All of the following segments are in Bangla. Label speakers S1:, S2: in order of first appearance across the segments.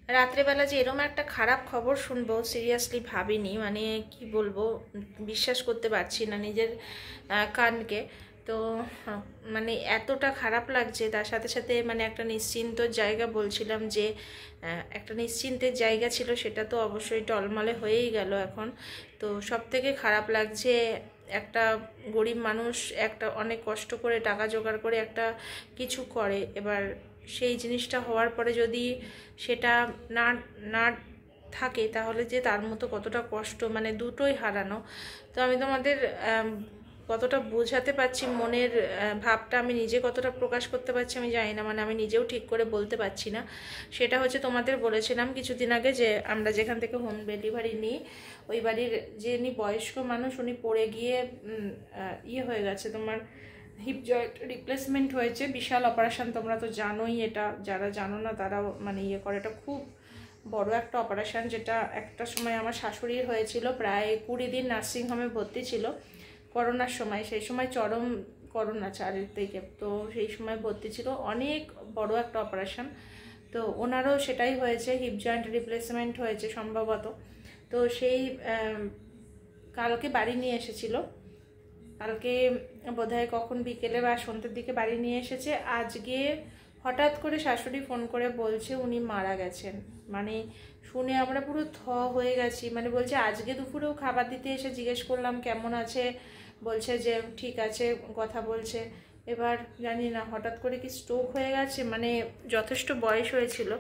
S1: রাত্রেবেলা যে এরকম একটা খারাপ খবর শুনবো সিরিয়াসলি ভাবিনি, মানে কি বলবো, বিশ্বাস করতে পারছি না নিজের কানকে। তো মানে এতটা খারাপ লাগছে, তার সাথে সাথে মানে একটা নিশ্চিন্ত জায়গা বলছিলাম যে একটা নিশ্চিন্তের জায়গা ছিল, সেটা তো অবশ্যই টলমলে হয়েই গেল এখন। তো সব থেকে খারাপ লাগছে, একটা গরিব মানুষ একটা অনেক কষ্ট করে টাকা জোগাড় করে একটা কিছু করে, এবার সেই জিনিসটা হওয়ার পরে যদি সেটা না না থাকে, তাহলে যে তার মতো কতটা কষ্ট, মানে দুটোই হারানো। তো আমি তোমাদের কতটা বোঝাতে পারছি মনের ভাবটা, আমি নিজে কতটা প্রকাশ করতে পারছি আমি জানি না, মানে আমি নিজেও ঠিক করে বলতে পারছি না। সেটা হচ্ছে, তোমাদের বলেছিলাম কিছুদিন আগে যে আমরা যেখান থেকে হোম ডেলিভারি নিই, ওই বাড়ির যিনি বয়স্ক মানুষ, উনি পড়ে গিয়ে ইয়ে হয়ে গেছে, তোমার হিপ জয়েন্ট রিপ্লেসমেন্ট হয়েছে। বিশাল অপারেশন, তোমরা তো জানোই এটা, যারা জানো না তারাও মানে ইয়ে করে, এটা খুব বড় একটা অপারেশন, যেটা একটা সময় আমার শাশুড়ির হয়েছিল। প্রায় 20 দিন নার্সিংহোমে ভর্তি ছিল করোনার সময়, সেই সময় চরম করোনা চারিদিকে, তো সেই সময় ভর্তি ছিল, অনেক বড় একটা অপারেশন। তো ওনারও সেটাই হয়েছে, হিপ জয়েন্ট রিপ্লেসমেন্ট হয়েছে সম্ভবত। তো সেই কালকে বাড়ি নিয়ে এসেছিল, কালকে বোধহয় কখন বিকেলে বা সন্ধ্যের দিকে বাড়ি নিয়ে এসেছে। আজকে হঠাৎ করে শাশুড়ি ফোন করে বলছে উনি মারা গেছেন। মানে শুনে আমরা পুরো হয়ে গেছি, মানে বলছে আজকে দুপুরেও খাবার দিতে এসে জিজ্ঞেস করলাম কেমন আছে, বলছে যে ঠিক আছে, কথা বলছে। এবার জানি না হঠাৎ করে কি স্ট্রোক হয়ে গেছে, মানে যথেষ্ট বয়স হয়েছিল।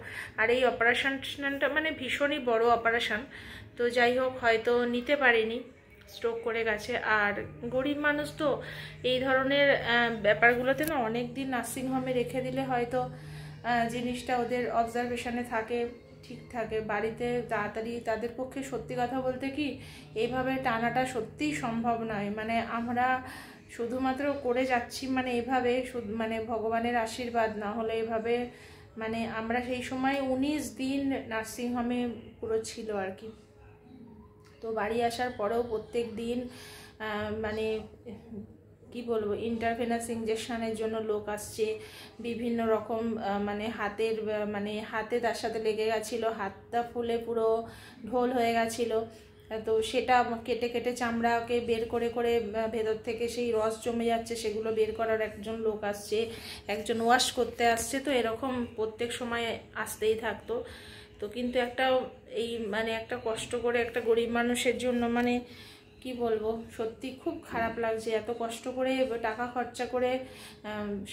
S1: আর এই অপারেশনটা মানে ভীষণই বড় অপারেশন। তো যাই হোক, হয়তো নিতে পারিনি, স্ট্রোক করে গেছে। আর গরিব মানুষ তো এই ধরনের ব্যাপারগুলোতে না অনেক দিন নার্সিংহোমে রেখে দিলে হয়তো জিনিসটা ওদের অবজারভেশনে থাকে, ঠিক থাকে। বাড়িতে তাড়াতাড়ি তাদের পক্ষে সত্যি কথা বলতে কি এইভাবে টানাটা সত্যিই সম্ভব নয়। মানে আমরা শুধুমাত্র করে যাচ্ছি, মানে এভাবে মানে ভগবানের আশীর্বাদ না হলে এভাবে, মানে আমরা সেই সময় 19 দিন নার্সিংহোমে পুরো ছিল আর কি। তো বাড়ি আসার পরেও প্রত্যেক দিন মানে কি বলবো, ইন্টারভেনাস ইঞ্জেকশনের জন্য লোক আসছে, বিভিন্ন রকম মানে হাতের মানে হাতে তার সাথে লেগে গেছিলো, হাতটা ফুলে পুরো ঢোল হয়ে গেছিলো। তো সেটা কেটে কেটে চামড়াকে বের করে করে ভেতর থেকে সেই রস জমে যাচ্ছে, সেগুলো বের করার একজন লোক আসছে, একজন ওয়াশ করতে আসছে। তো এরকম প্রত্যেক সময় আসতেই থাকতো। তো কিন্তু একটা এই মানে একটা কষ্ট করে একটা গরিব মানুষের জন্য, মানে কি বলবো, সত্যি খুব খারাপ লাগছে। এত কষ্ট করে টাকা খরচা করে,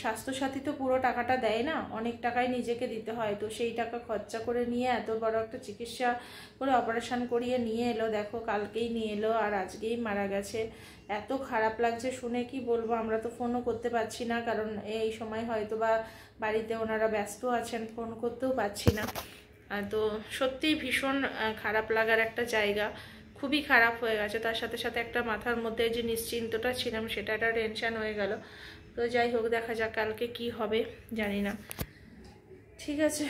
S1: স্বাস্থ্যসাথী তো পুরো টাকাটা দেয় না, অনেক টাকাই নিজেকে দিতে হয়। তো সেই টাকা খরচা করে নিয়ে এত বড় একটা চিকিৎসা করে অপারেশন করিয়ে নিয়ে এলো, দেখো কালকেই নিয়ে এলো আর আজকেই মারা গেছে। এত খারাপ লাগছে শুনে, কি বলবো। আমরা তো ফোনও করতে পারছি না, কারণ এই সময় হয়তো বা বাড়িতে ওনারা ব্যস্ত আছেন, ফোন করতেও পারছি না। তো সত্যিই ভীষণ খারাপ লাগার একটা জায়গা, খুবই খারাপ হয়ে গেছে। তার সাথে সাথে একটা মাথার মধ্যে যে নিশ্চিন্তটা ছিলাম, সেটা একটা টেনশন হয়ে গেল। তো যাই হোক, দেখা যাক কালকে কি হবে, জানি না। ঠিক আছে,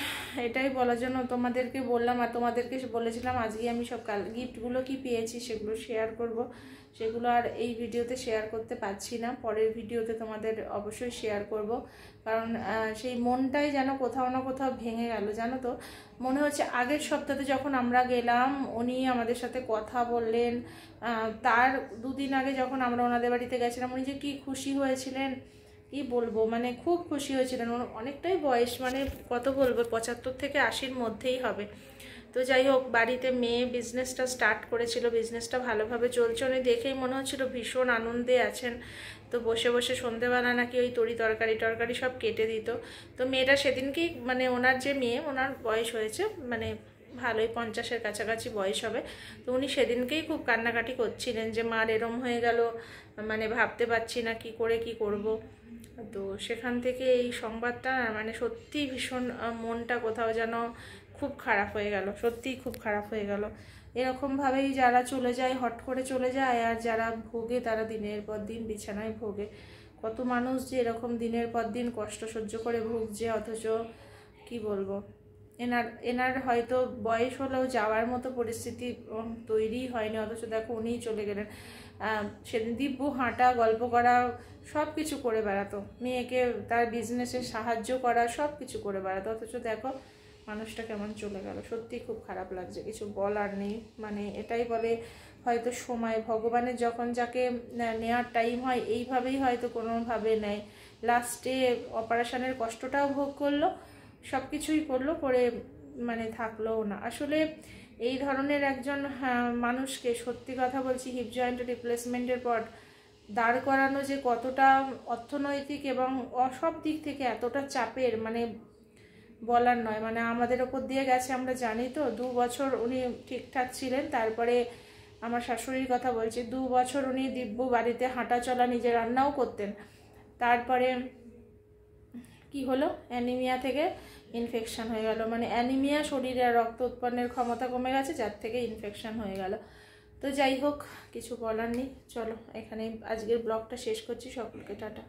S1: এটাই বলার জন্য তোমাদেরকে বললাম। আর তোমাদেরকে বলেছিলাম আজকে আমি সব গিফটগুলো কি পেয়েছি সেগুলো শেয়ার করব, সেগুলো আর এই ভিডিওতে শেয়ার করতে পারছি না, পরের ভিডিওতে তোমাদের অবশ্যই শেয়ার করব। কারণ সেই মনটাই যেন কোথাও না কোথাও ভেঙে গেল, জানো তো। মনে হচ্ছে আগের সপ্তাহে যখন আমরা গেলাম, উনি আমাদের সাথে কথা বললেন, তার দুদিন আগে যখন আমরা ওনাদের বাড়িতে গেছিলাম, উনি যে কি খুশি হয়েছিলেন কি বলবো, মানে খুব খুশি হয়েছিলেন। ওর অনেকটাই বয়স, মানে কত বলবো, 75 থেকে 80-র মধ্যেই হবে। তো যাই হোক, বাড়িতে মেয়ে বিজনেসটা স্টার্ট করেছিল, বিজনেসটা ভালোভাবে চলছে, উনি দেখেই মনে হচ্ছিল ভীষণ আনন্দে আছেন। তো বসে বসে সন্ধেবেলা নাকি ওই তরকারি সব কেটে দিত। তো মেয়েটা সেদিনকেই, মানে ওনার যে মেয়ে, ওনার বয়স হয়েছে মানে ভালোই 50-এর কাছাকাছি বয়স হবে। তো উনি সেদিনকেই খুব কান্নাকাটি করছিলেন যে মার এরম হয়ে গেল, মানে ভাবতে পারছি না কি করে কি করব। তো সেখান থেকে এই সংবাদটা মানে সত্যি ভীষণ মনটা কোথাও যেন খুব খারাপ হয়ে গেল, সত্যিই খুব খারাপ হয়ে গেল। এরকমভাবেই যারা চলে যায়, হট করে চলে যায়, আর যারা ভোগে তারা দিনের পর দিন বিছানায় ভোগে। কত মানুষ যে এরকম দিনের পর দিন কষ্ট সহ্য করে ভুগছে, অথচ কি বলবো, এনার হয়তো বয়স হলেও যাওয়ার মতো পরিস্থিতি তৈরি হয়নি, অথচ দেখো উনিই চলে গেলেন। সেদিন দিব্য হাঁটা, গল্প করা, সব কিছু করে বেড়াতো, মেয়েকে তার বিজনেসে সাহায্য করা, সব কিছু করে বেড়াতো, অথচ দেখো মানুষটা কেমন চলে গেল, সত্যি খুব খারাপ লাগছে, কিছু বলার নেই। মানে এটাই বলে হয়তো সময়, ভগবানের যখন যাকে নেওয়ার টাইম হয় এইভাবেই হয়তো কোনোভাবে নেয়। লাস্টে অপারেশনের কষ্টটাও ভোগ করলো, সব কিছুই করলো, করে মানে থাকলোও না। আসলে এই ধরনের একজন মানুষকে, সত্যি কথা বলছি, হিপ জয়েন্ট রিপ্লেসমেন্টের পর দাঁড় করানো যে কতটা অর্থনৈতিক এবং সব দিক থেকে এতটা চাপের, মানে বলার নয়। মানে আমাদের ওপর দিয়ে গেছে, আমরা জানি তো। 2 বছর উনি ঠিকঠাক ছিলেন, তারপরে আমার শাশুড়ির কথা বলছি, 2 বছর উনি দিব্য বাড়িতে হাঁটা চলা, নিজে রান্নাও করতেন। তারপরে কি হলো, অ্যানিমিয়া থেকে ইনফেকশন হয়ে গেল। মানে অ্যানিমিয়া, শরীরে রক্ত উৎপন্নের ক্ষমতা কমে গেছে, যার থেকে ইনফেকশন হয়ে গেল। তো যাই হোক, কিছু বলার নেই। চলো এখানে আজকের ব্লগটা শেষ করছি। সকলকে টাটা।